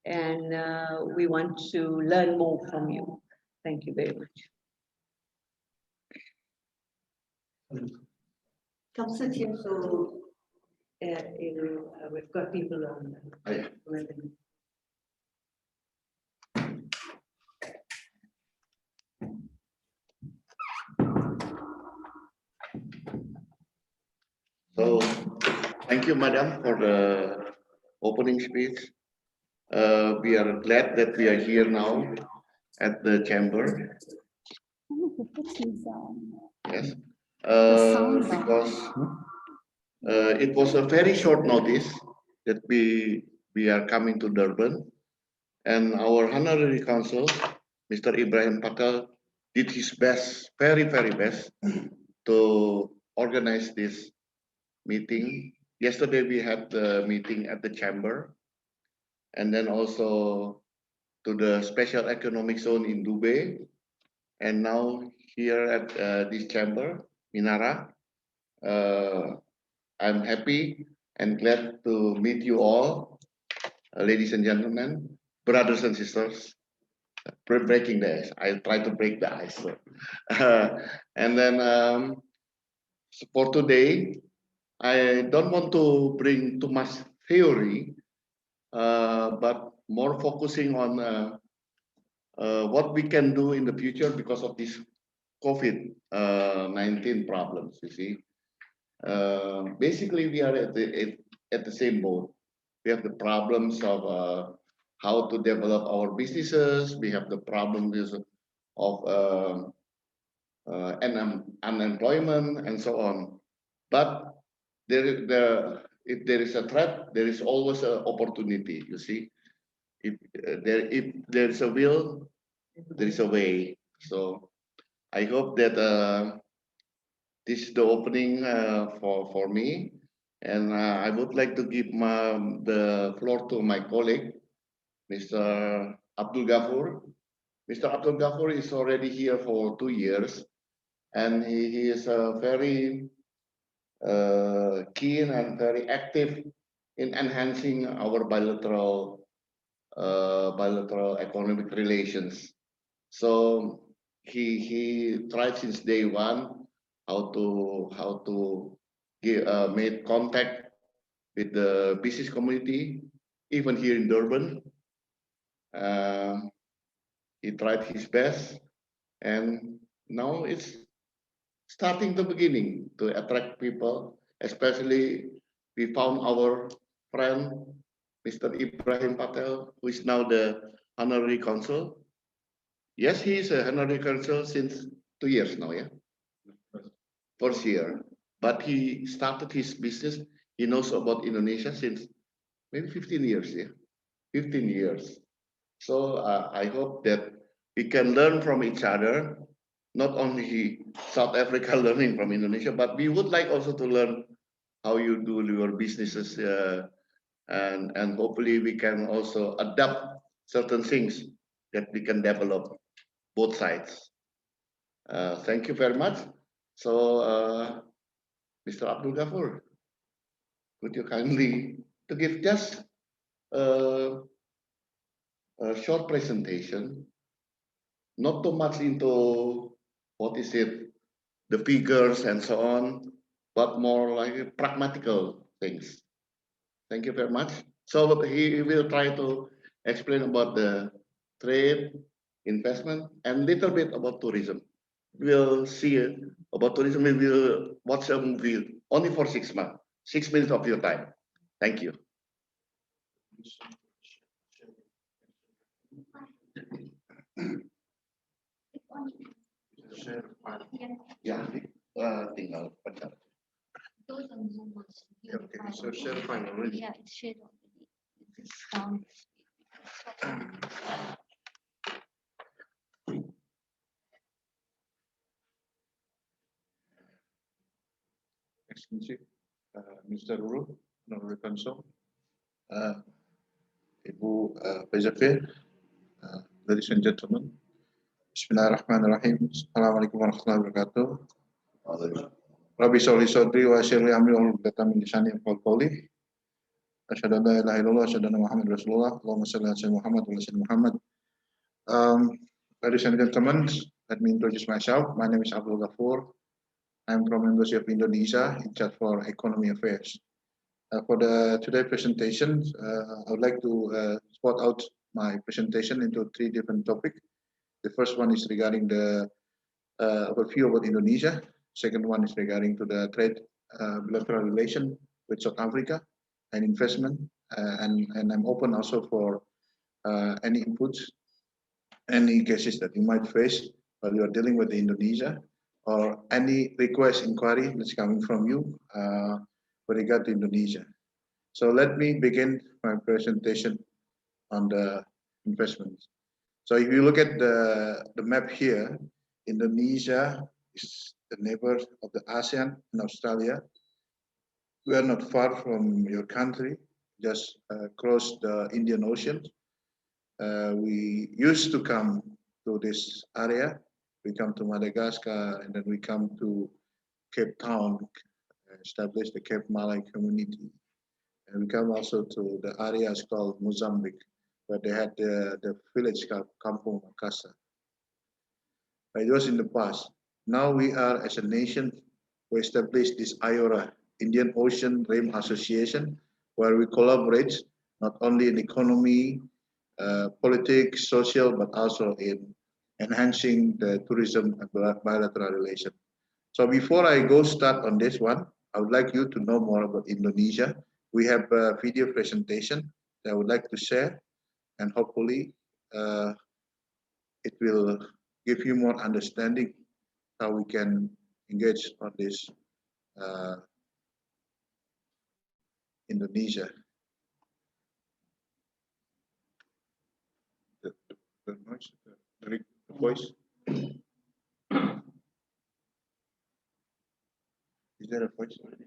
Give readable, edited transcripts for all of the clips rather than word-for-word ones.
and we want to learn more from you. Thank you very much. Councillor Tim, so we've got people on. So, thank you, Madam, for the opening speech. We are glad that we are here now at the chamber. Yes, because it was a very short notice that we are coming to Durban, and our honorary council, Mr. Ibrahim Patel, did his best, very best, to organize this meeting. Yesterday we had the meeting at the chamber, and then also to the special economic zone in Dubai, and now here at this chamber, Minara. I'm happy and glad to meet you all, ladies and gentlemen, brothers and sisters. Breaking the ice. I'll try to break the ice. So. And then for today, I don't want to bring too much theory, but more focusing on what we can do in the future because of this COVID-19 problems. You see, basically we are at the same boat. We have the problems of how to develop our businesses. We have the problems of unemployment and so on. But if there is a threat, there is always an opportunity. You see, if there is a will, there is a way. So I hope that this is the opening for me, and I would like to give the floor to my colleague, Mr. Abdul Ghafur. Mr. Abdul Ghafur is already here for 2 years, and he is very keen and very active in enhancing our bilateral economic relations. So he tried since day one how to make contact with the business community, even here in Durban. He tried his best, and now it's starting the beginning to attract people. Especially, we found our friend, Mr. Ibrahim Patel, who is now the honorary consul. Yes, he is a honorary consul since 2 years now, yeah? First year. But he started his business, he knows about Indonesia since maybe 15 years, yeah? 15 years. So I hope that we can learn from each other, not only South Africa learning from Indonesia, but we would like also to learn how you do your businesses, and hopefully we can also adapt certain things that we can develop both sides. Thank you very much. So, Mr. Abdul Ghafur, would you kindly to give just a short presentation, not too much into what is it, the figures and so on, but more like pragmatical things. Thank you very much. So he will try to explain about the trade, investment, and little bit about tourism. We'll see about tourism. We will watch a movie only for 6 months, 6 minutes of your time. Thank you. Ya, tinggal pencet. Okay, so share file already. Yeah, it's shared already. It's down. Excellency, Mr. Ruru, Honorary Consul, Ibu PJP, ladies and gentlemen, Bismillahirrahmanirrahim. Assalamualaikum warahmatullahi wabarakatuh. Rabbi sholli sodri wa syirli amri wa lukatan min lisani yafqahu qawli. Asyhadu an la ilaha illallah, asyhadu anna Muhammadar Rasulullah. Allahumma shalli ala sayyidina Muhammad wa ala sayyidina Muhammad. Ladies and gentlemen, let me introduce myself. My name is Abdul Ghafur. I'm from Embassy of Indonesia in charge for economy affairs. For the today presentation, I would like to spot out my presentation into 3 different topics. The first one is regarding the overview about Indonesia. Second one is regarding to the trade bilateral relation with South Africa and investment. And I'm open also for any inputs, any cases that you might face while you are dealing with Indonesia, or any request, inquiry that's coming from you with regard to Indonesia. So let me begin my presentation on the investments. So if you look at the map here, Indonesia is the neighbor of the ASEAN and Australia. We are not far from your country, just across the Indian Ocean. We used to come to this area. We come to Madagascar, and then we come to Cape Town, establish the Cape Malay community. And we come also to the areas called Mozambique, where they had the village called Kampung Makassar. It was in the past. Now we are, as a nation, we established this IORA, Indian Ocean Rim Association, where we collaborate not only in economy, politics, social, but also in enhancing the tourism and bilateral relation. So before I go start on this one, I would like you to know more about Indonesia. We have a video presentation that I would like to share, and hopefully it will give you more understanding how we can engage on this Indonesia. The noise, the voice. Is there a voice already?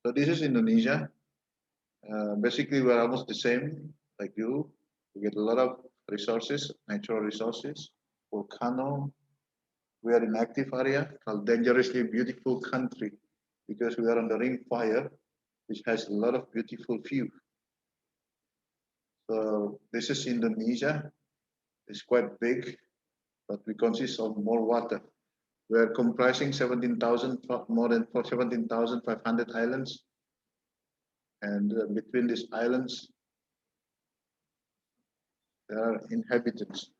So this is Indonesia. Basically, we're almost the same like you. We get a lot of resources, natural resources, volcano. We are in active area called dangerously beautiful country because we are on the ring fire, which has a lot of beautiful view. So this is Indonesia. It's quite big, but we consist of more water. We are comprising 17,000, more than 17,500 islands. And between these islands, there are inhabitants.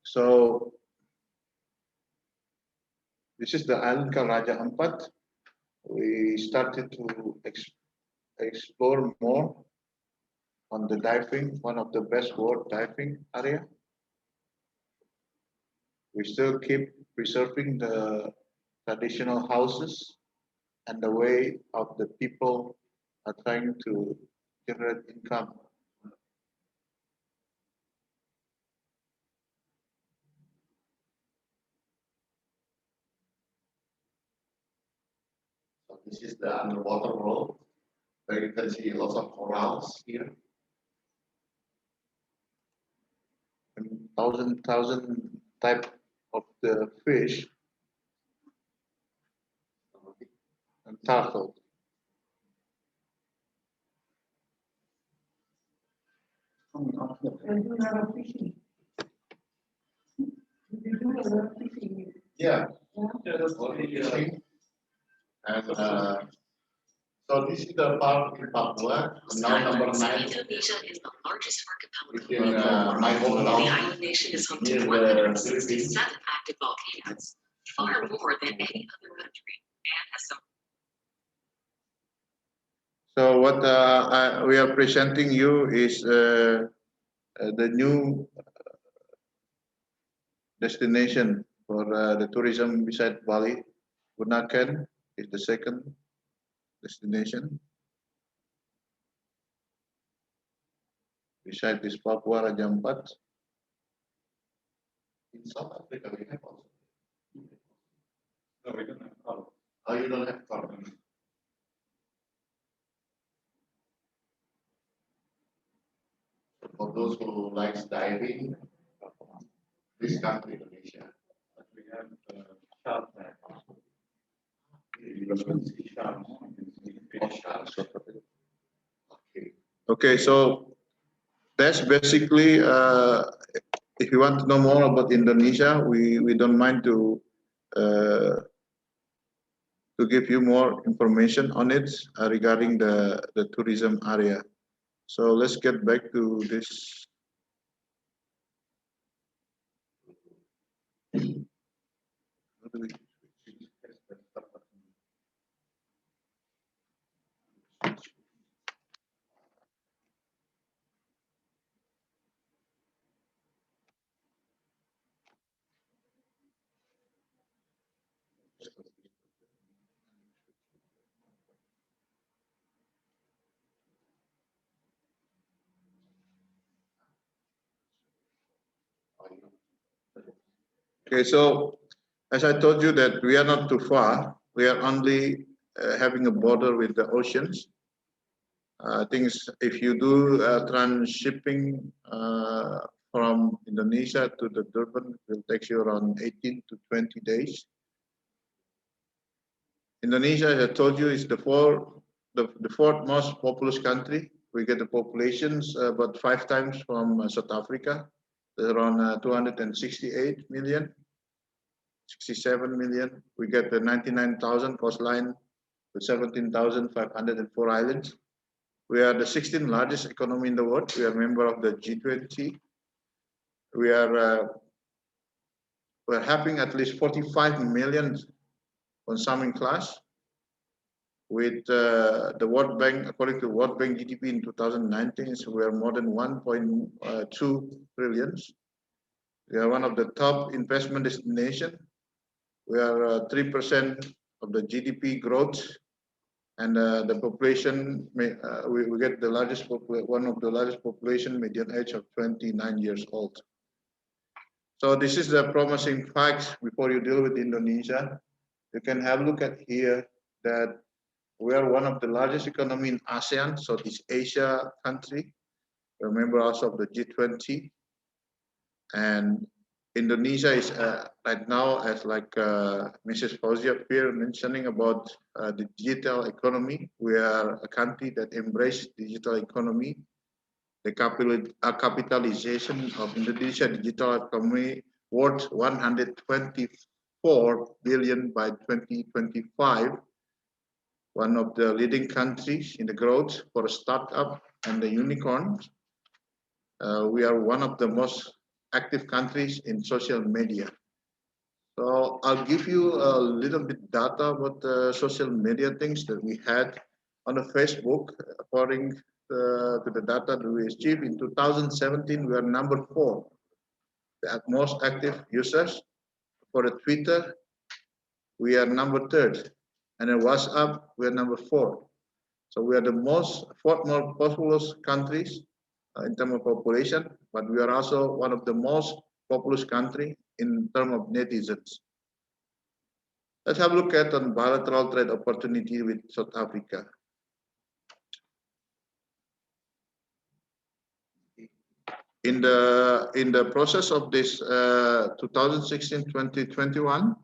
So this is the island called Raja Ampat. We started to explore more on the diving, one of the best world diving area. We still keep preserving the traditional houses and the way of the people are trying to generate income. So this is the underwater world, where you can see lots of corals here. And thousand type of the fish and turtle. Yeah, that's what it is. And so this is the park in Papua, now number 9. Indonesia is the largest archipelago. Within my The hometown. island nation is home Near to the 167 active volcanoes, far more than any other country, and has some. So what we are presenting you is the new destination for the tourism beside Bali. Bunaken is the second destination. Beside this Papua Raja Ampat. In South Africa, we have also. No, we don't have color. Oh, you don't have carbon. For those who likes diving, this country, Indonesia. But we have shark tank. You You can see sharks, you can see fish. Okay. Okay, so that's basically, if you want to know more about Indonesia, we don't mind to give you more information on it regarding the tourism area. So let's get back to this. How do we- Okay, so as I told you that we are not too far, we are only having a border with the oceans. Things if you do transshipping from Indonesia to the Durban, it will take you around 18 to 20 days. Indonesia, as I told you, is the fourth most populous country. We get the populations about 5 times from South Africa. There's around 268 million, 67 million. We get the 99,000 coastline with 17,504 islands. We are the 16th largest economy in the world. We are a member of the G20. We're having at least 45 million consuming class. With the World Bank, according to World Bank GDP in 2019, so we are more than 1.2 trillions. We are one of the top investment destination. We are 3% of the GDP growth, and the population we get the largest one of the largest population, median age of 29 years old. So this is the promising facts before you deal with Indonesia. You can have a look at here that we are one of the largest economy in ASEAN, Southeast Asia country. We're a member also of the G20. And Indonesia is right now, as like Mrs. Fauzia here mentioning about the digital economy. We are a country that embraces digital economy. The capitalization of Indonesia digital economy worth 124 billion by 2025. One of the leading countries in the growth for a startup and the unicorns. We are one of the most active countries in social media. So I'll give you a little bit data about the social media things that we had on the Facebook. According to the data that we achieved in 2017, we are number 4, the most active users. For the Twitter, we are number 3rd. And in WhatsApp, we are number 4. So we are the fourth most populous countries in terms of population, but we are also one of the most populous country in terms of netizens. Let's have a look at on bilateral trade opportunity with South Africa. In the process of this 2016-2021,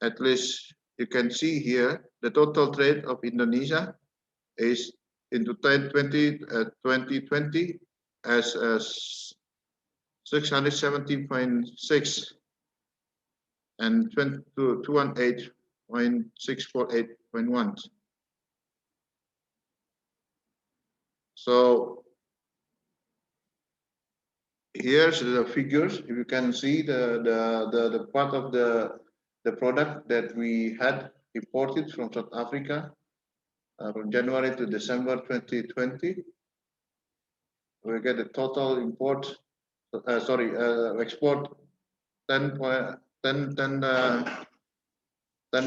at least you can see here the total trade of Indonesia is in 2020 as 670.6 and 218.648.1. So here's the figures. If you can see the part of the product that we had imported from South Africa from January to December 2020, we get the total export 10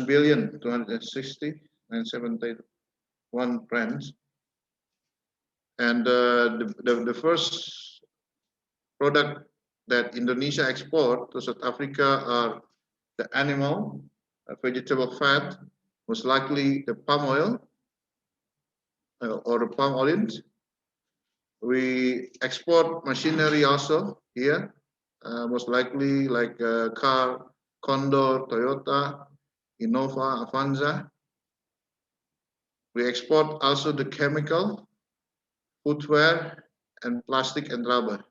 billion 260 and 71 brands. And the first product that Indonesia export to South Africa are the animal, vegetable fat, most likely the palm oil or the palm olives. We export machinery also here, most likely like car, Condor, Toyota, Innova, Avanza. We export also the chemical, footwear, and plastic and rubber.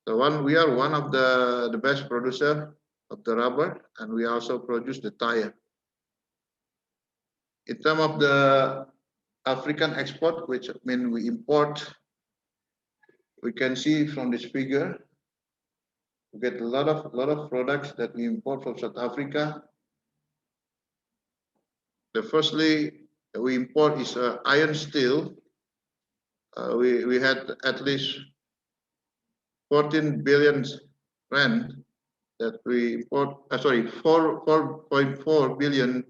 We are one of the best producer of the rubber, and we also produce the tire. In terms of the African export, which means we import, we can see from this figure, we get a lot of products that we import from South Africa. The firstly we import is iron steel. We had at least 14 billion rand that we import. 4.4 billion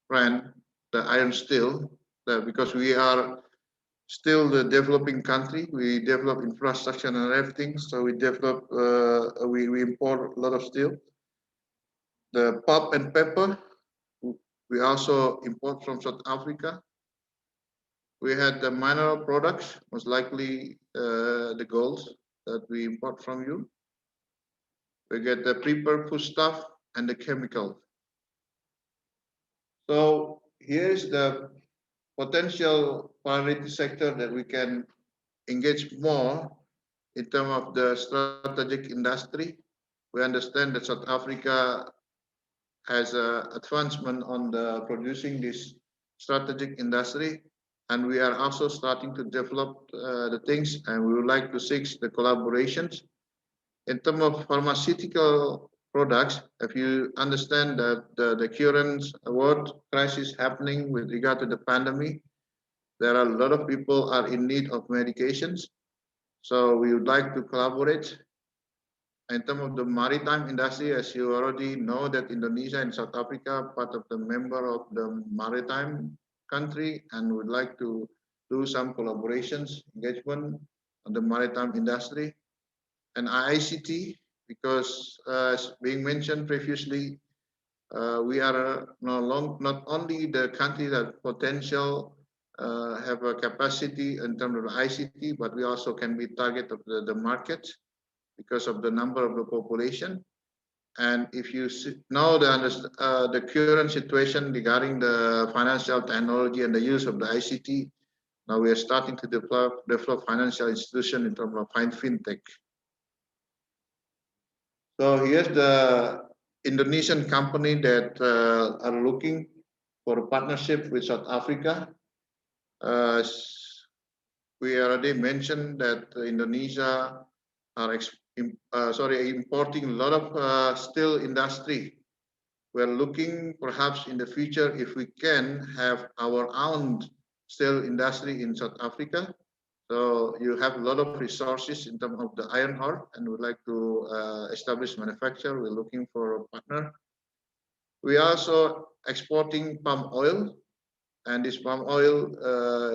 rand the iron steel, because we are still the developing country. We develop infrastructure and everything, so we develop we import a lot of steel. The pulp and paper we also import from South Africa. We had the mineral products, most likely the gold that we import from you. We get the prepared food stuff and the chemical. So here's the potential priority sector that we can engage more in terms of the strategic industry. We understand that South Africa has an advancement on the producing this strategic industry, and we are also starting to develop the things, and we would like to seek the collaborations. In terms of pharmaceutical products, if you understand that the current world crisis happening with regard to the pandemic, there are a lot of people are in need of medications. So we would like to collaborate. In terms of the maritime industry, as you already know that Indonesia and South Africa are part of the member of the maritime country, and would like to do some collaborations, engagement on the maritime industry. And ICT, because as being mentioned previously, we are not only the country that potential have a capacity in terms of ICT, but we also can be target of the market because of the number of the population. And if you know the current situation regarding the financial technology and the use of the ICT, now we are starting to develop financial institution in terms of fintech. So here's the Indonesian company that are looking for a partnership with South Africa. We already mentioned that Indonesia are importing a lot of steel industry. We're looking perhaps in the future if we can have our own steel industry in South Africa. So you have a lot of resources in terms of the iron ore, and would like to establish manufacture. We're looking for a partner. We are also exporting palm oil, and this palm oil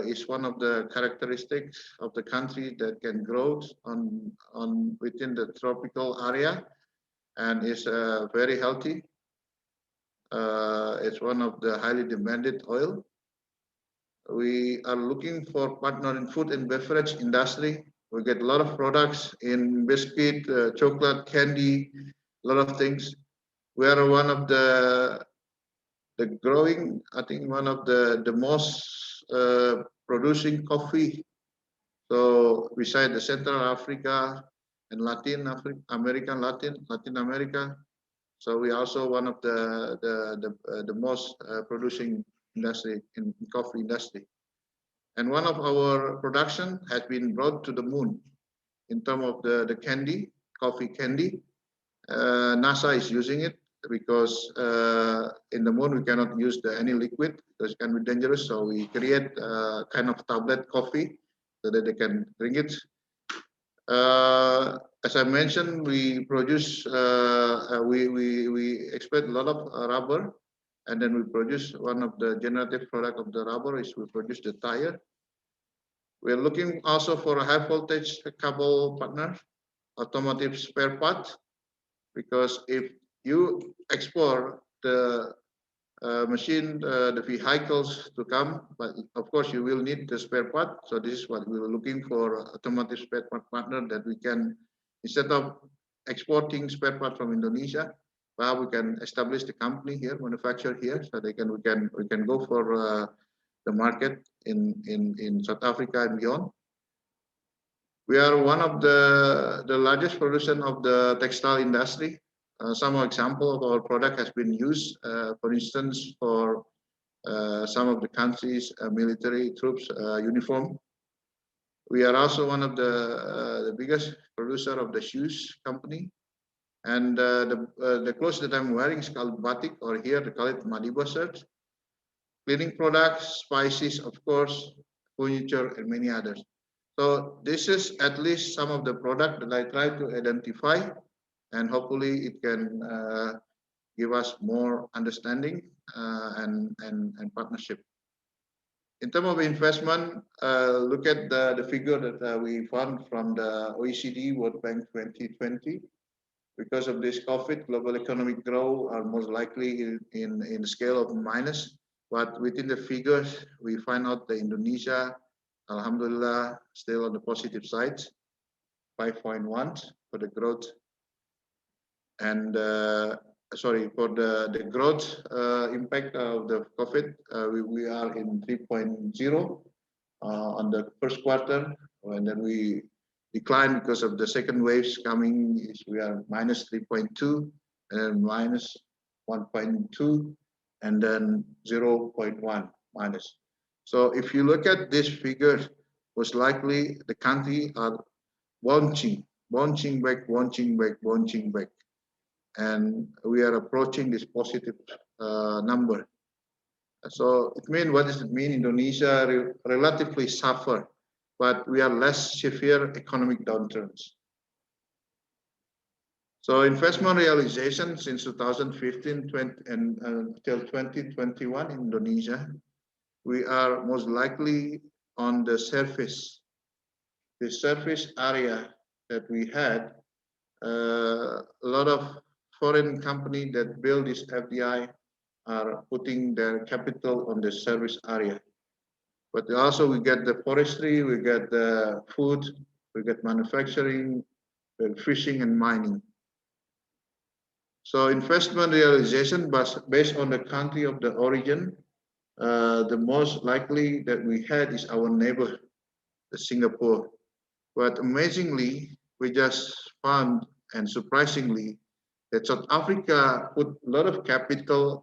is one of the characteristics of the country that can grow within the tropical area, and is very healthy. It's one of the highly demanded oil. We are looking for partner in food and beverage industry. We get a lot of products in biscuit, chocolate, candy, a lot of things. We are one of the growing, I think one of the most producing coffee. So beside the Central Africa and Latin America. So we also one of the most producing industry in coffee industry. And one of our production has been brought to the moon in terms of the candy, coffee candy. NASA is using it because in the moon we cannot use any liquid because it can be dangerous. So we create kind of tablet coffee so that they can drink it. As I mentioned, we produce, we export a lot of rubber, and then we produce one of the generative product of the rubber is we produce the tire. We are looking also for a high voltage cable partner, automotive spare part, because if you export the machine, the vehicles to come, but of course you will need the spare part. So this is what we were looking for, automotive spare part partner that we can, instead of exporting spare part from Indonesia, well, we can establish the company here, manufacture here, so we can go for the market in South Africa and beyond. We are one of the largest producer of the textile industry. Some example of our product has been used, for instance, for some of the countries' military troops uniform. We are also one of the biggest producer of the shoes company. And the clothes that I'm wearing is called batik, or here they call it Madiba shirt. Cleaning products, spices, of course, furniture, and many others. So this is at least some of the product that I try to identify, and hopefully it can give us more understanding and partnership. In terms of investment, look at the figure that we found from the OECD World Bank 2020. Because of this COVID, global economic growth are most likely in the scale of minus. But within the figures, we find out that Indonesia, Alhamdulillah, still on the positive side, 5.1 for the growth. And sorry, for the growth impact of the COVID, we are in 3.0 on the first quarter, and then we decline because of the second waves coming. We are minus 3.2, and then minus 1.2, and then 0.1 minus. So if you look at this figure, most likely the country are bouncing back. And we are approaching this positive number. So it means, what does it mean? Indonesia relatively suffer, but we are less severe economic downturns. So investment realization since 2015 and until 2021 in Indonesia, we are most likely on the surface area that we had. A lot of foreign companies that build this FDI are putting their capital on the service area. But also we get the forestry, we get the food, we get manufacturing, fishing and mining. So investment realization based on the country of the origin, the most likely that we had is our neighbor, Singapore. But amazingly, we just found, and surprisingly, that South Africa put a lot of capital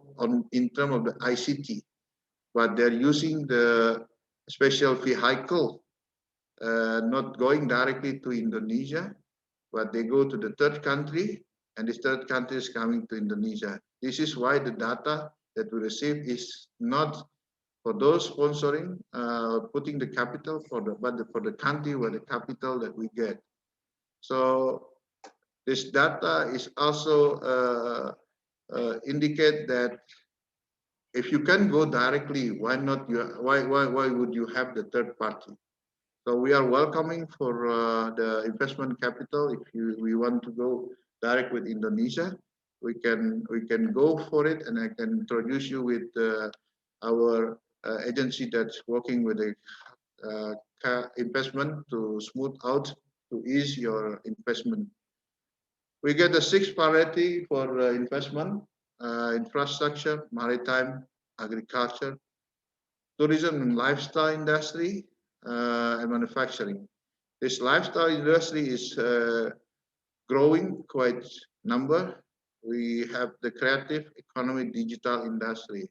in terms of the ICT, but they're using the special vehicle, not going directly to Indonesia, but they go to the third country, and this third country is coming to Indonesia. This is why the data that we receive is not for those sponsoring, putting the capital but for the country where the capital that we get. So this data is also indicate that if you can go directly, why not? Why would you have the third party? So we are welcoming for the investment capital. If we want to go direct with Indonesia, we can go for it, and I can introduce you with our agency that's working with the investment to smooth out, to ease your investment. We get the 6 priority for investment: infrastructure, maritime, agriculture, tourism and lifestyle industry, and manufacturing. This lifestyle industry is growing quite number. We have the creative economy, digital industry,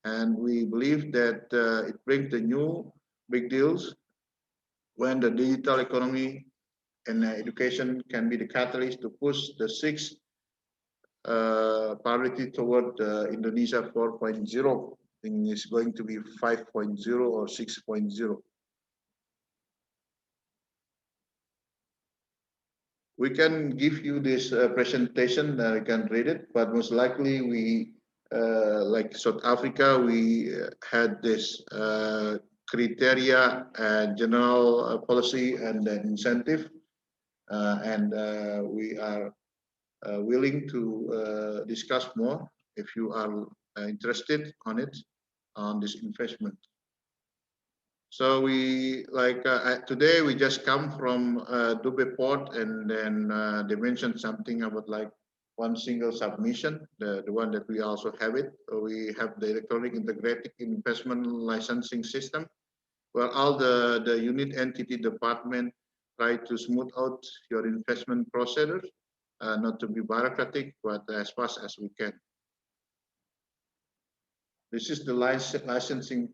and we believe that it brings the new big deals when the digital economy and education can be the catalyst to push the 6 priority toward Indonesia 4.0. I think it's going to be 5.0 or 6.0. We can give you this presentation, you can read it, but most likely we, like South Africa, we had this criteria and general policy and then incentive, and we are willing to discuss more if you are interested on it, on this investment. So we today we just come from Dubai port, and then they mentioned something about like one single submission, the one that we also have it. We have the electronic integrated investment licensing system, where all the unit entity department try to smooth out your investment procedures, not to be bureaucratic, but as fast as we can. This is the licensing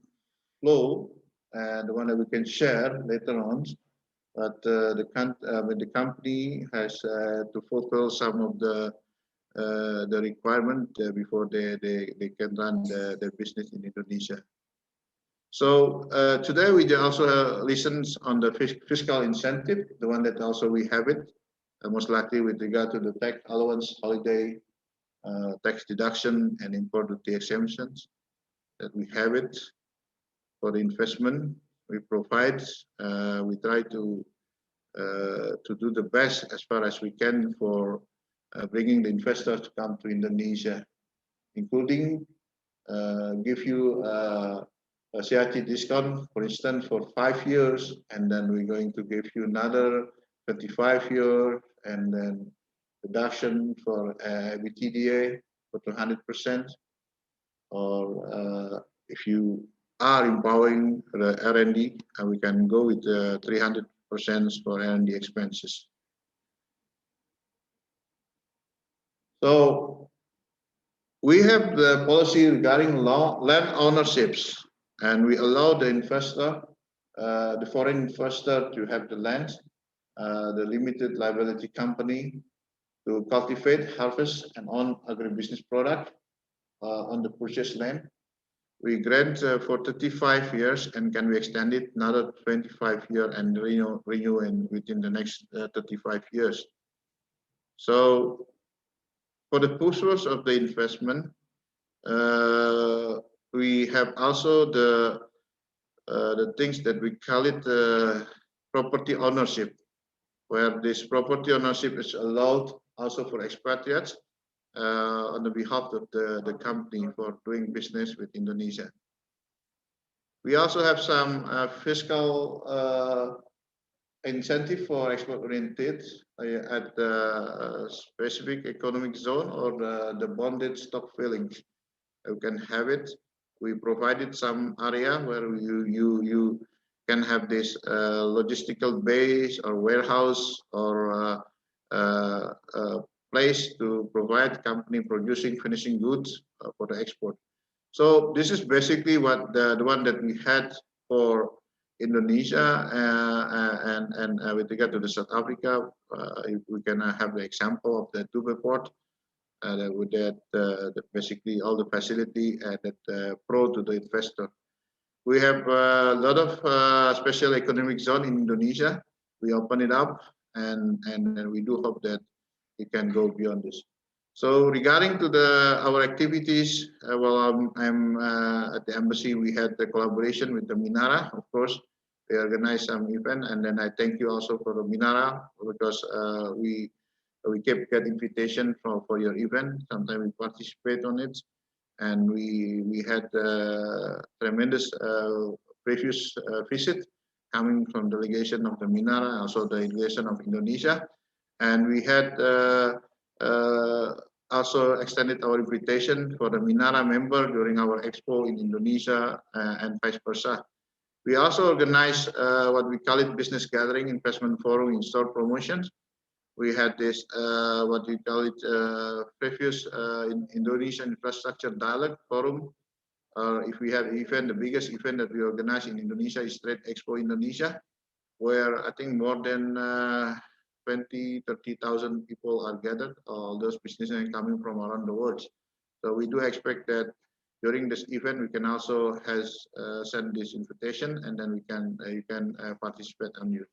flow, the one that we can share later on. But the company has to fulfill some of the requirement before they can run their business in Indonesia. So today we also listen on the fiscal incentive, the one that also we have it, most likely with regard to the tax allowance, holiday, tax deduction, and import duty exemptions, that we have it for the investment we provide. We try to do the best as far as we can for bringing the investors to come to Indonesia, including give you a CIT discount, for instance, for 5 years, and then we're going to give you another 25 year, and then deduction for BTDA for 200%, or if you are empowering the R&D, and we can go with 300% for R&D expenses. So we have the policy regarding land ownerships, and we allow the investor, the foreign investor, to have the land, the limited liability company, to cultivate, harvest, and own agribusiness product on the purchased land. We grant for 35 years, and can be extended another 25 years and renew within the next 35 years. So for the purpose of the investment, we have also the things that we call it property ownership, where this property ownership is allowed also for expatriates on the behalf of the company for doing business with Indonesia. We also have some fiscal incentive for export-oriented at the specific economic zone, or the bonded stock fillings. You can have it. We provided some area where you can have this logistical base or warehouse, or place to provide company producing finishing goods for the export. So this is basically what the one that we had for Indonesia, and with regard to the South Africa, we can have the example of the Dubai port, with that basically all the facility that pro to the investor. We have a lot of special economic zone in Indonesia. We open it up, and we do hope that it can go beyond this. So regarding to our activities, I'm at the embassy. We had the collaboration with the Minara, of course. They organized some event, and then I thank you also for the Minara, because we kept get invitation for your event. Sometimes we participate on it, and we had tremendous previous visit coming from delegation of the Minara, also the delegation of Indonesia, and we had also extended our invitation for the Minara member during our expo in Indonesia, and vice versa. We also organized what we call it business gathering, investment forum, in-store promotions. We had this what we call it previous Indonesian infrastructure dialogue forum. If we have event, the biggest event that we organize in Indonesia is Trade Expo Indonesia, where I think more than 20,000-30,000 people are gathered. All those businesses coming from around the world. So we do expect that during this event we can also send this invitation, and then you can participate on you.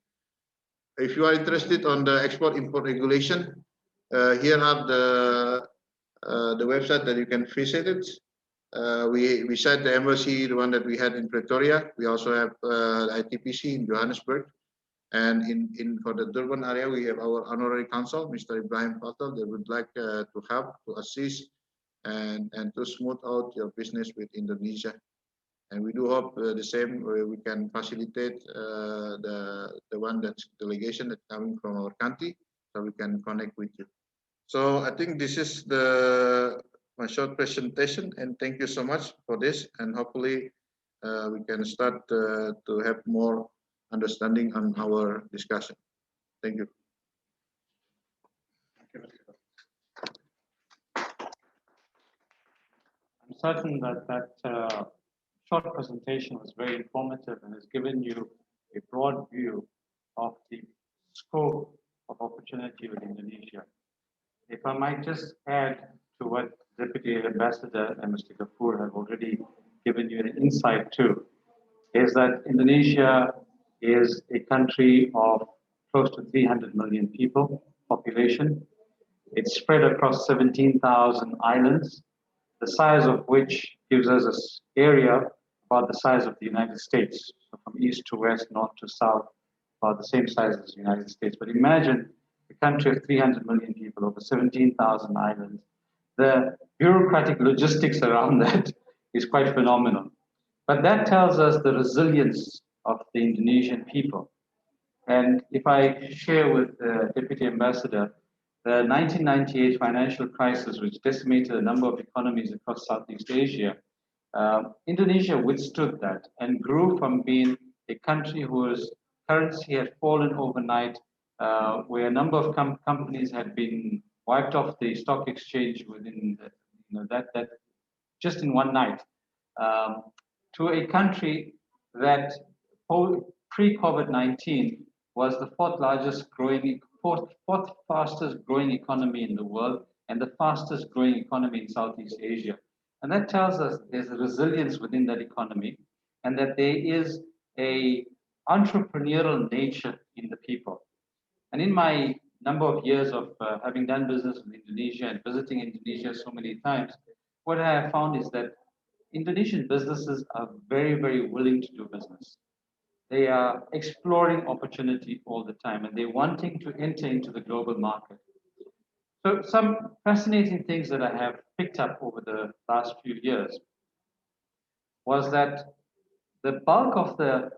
if you are interested on the export-import regulation, here are the website that you can visit it. We said the embassy, the one that we had in Pretoria. We also have ITPC in Johannesburg. And for the Durban area, we have our honorary consul, Mr. Ibrahim Patel, that would like to help, to assist, and to smooth out your business with Indonesia. And we do hope the same, we can facilitate the one that's delegation that's coming from our country, so we can connect with you. So I think this is my short presentation, and thank you so much for this. And hopefully we can start to have more understanding on our discussion. Thank you. I'm certain that short presentation was very informative and has given you a broad view of the scope of opportunity with Indonesia. If I might just add to what Deputy Ambassador and Mr. Ghaffur have already given you an insight to, is that Indonesia is a country of close to 300 million people, population. It's spread across 17,000 islands, the size of which gives us an area about the size of the United States. So from east to west, north to south, about the same size as the United States. But imagine a country of 300 million people over 17,000 islands. The bureaucratic logistics around that is quite phenomenal. But that tells us the resilience of the Indonesian people. And if I share with the Deputy Ambassador, the 1998 financial crisis, which decimated a number of economies across Southeast Asia, Indonesia withstood that and grew from being a country whose currency had fallen overnight, where a number of companies had been wiped off the stock exchange within that just in one night, to a country that pre-COVID-19 was the fourth fastest growing economy in the world and the fastest growing economy in Southeast Asia. And that tells us there's a resilience within that economy and that there is a entrepreneurial nature in the people. And in my number of years of having done business with Indonesia and visiting Indonesia so many times, what I have found is that Indonesian businesses are very, very willing to do business. They are exploring opportunity all the time and they're wanting to enter into the global market. So some fascinating things that I have picked up over the last few years was that the bulk of the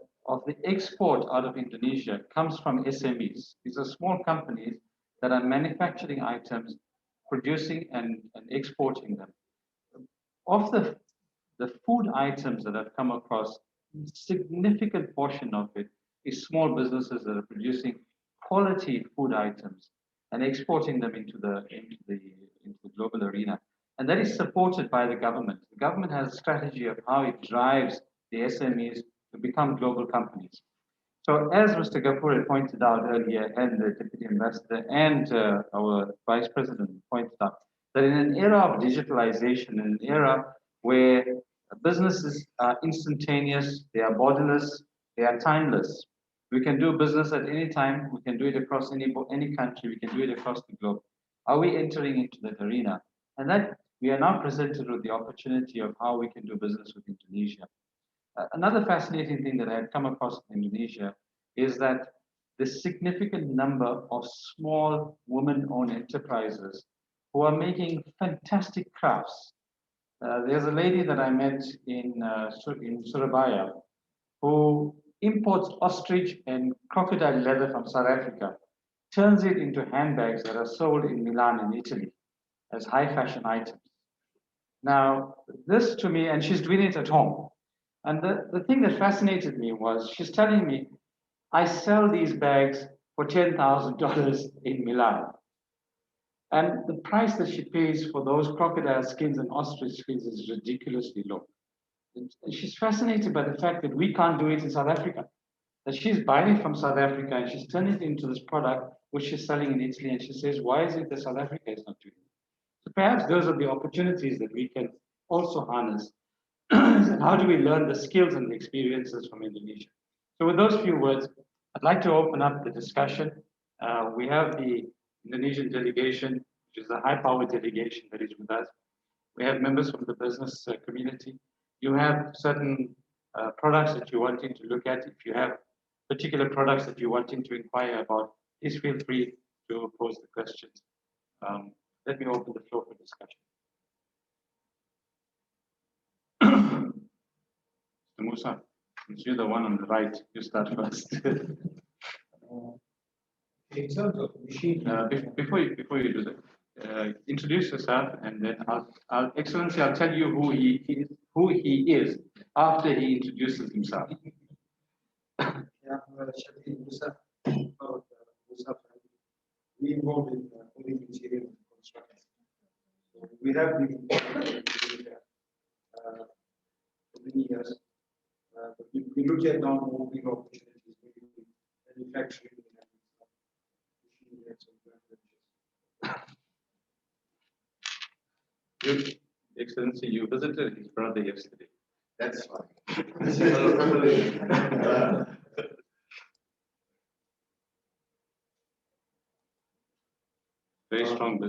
export out of Indonesia comes from SMEs. These are small companies that are manufacturing items, producing and exporting them. Of the food items that I've come across, significant portion of it is small businesses that are producing quality food items and exporting them into the global arena. And that is supported by the government. The government has a strategy of how it drives the SMEs to become global companies. So as Mr. Ghaffur had pointed out earlier, and the Deputy Ambassador and our Vice President pointed out, that in an era of digitalization, in an era where businesses are instantaneous, they are borderless, they are timeless. We can do business at any time, we can do it across any country, we can do it across the globe. Are we entering into that arena? And that we are now presented with the opportunity of how we can do business with Indonesia. Another fascinating thing that I had come across in Indonesia is that the significant number of small women-owned enterprises who are making fantastic crafts. There's a lady that I met in Surabaya who imports ostrich and crocodile leather from South Africa, turns it into handbags that are sold in Milan in Italy as high fashion items. Now, this to me, and she's doing it at home. And the thing that fascinated me was she's telling me, I sell these bags for $10,000 in Milan. And the price that she pays for those crocodile skins and ostrich skins is ridiculously low. And she's fascinated by the fact that we can't do it in South Africa. That she's buying it from South Africa and she's turning it into this product which she's selling in Italy. And she says, why is it that South Africa is not doing it? So perhaps those are the opportunities that we can also harness. How do we learn the skills and the experiences from Indonesia? So with those few words, I'd like to open up the discussion. We have the Indonesian delegation, which is a high-powered delegation that is with us. We have members from the business community. You have certain products that you're wanting to look at. If you have particular products that you're wanting to inquire about, please feel free to pose the questions. Let me open the floor for discussion. Mr. Musa, since you're the one on the right, you start first. In terms of machine, Before you do that, introduce yourself, and then Excellency, I'll tell you who he is after he introduces himself. Shafi Musa, Musa family, we involved in building material construction. So we have been in Indonesia for many years. But we look at now more big opportunities, maybe manufacturing and machinery and some joint ventures. You, Excellency, you visited his brother yesterday. That's fine. Very strong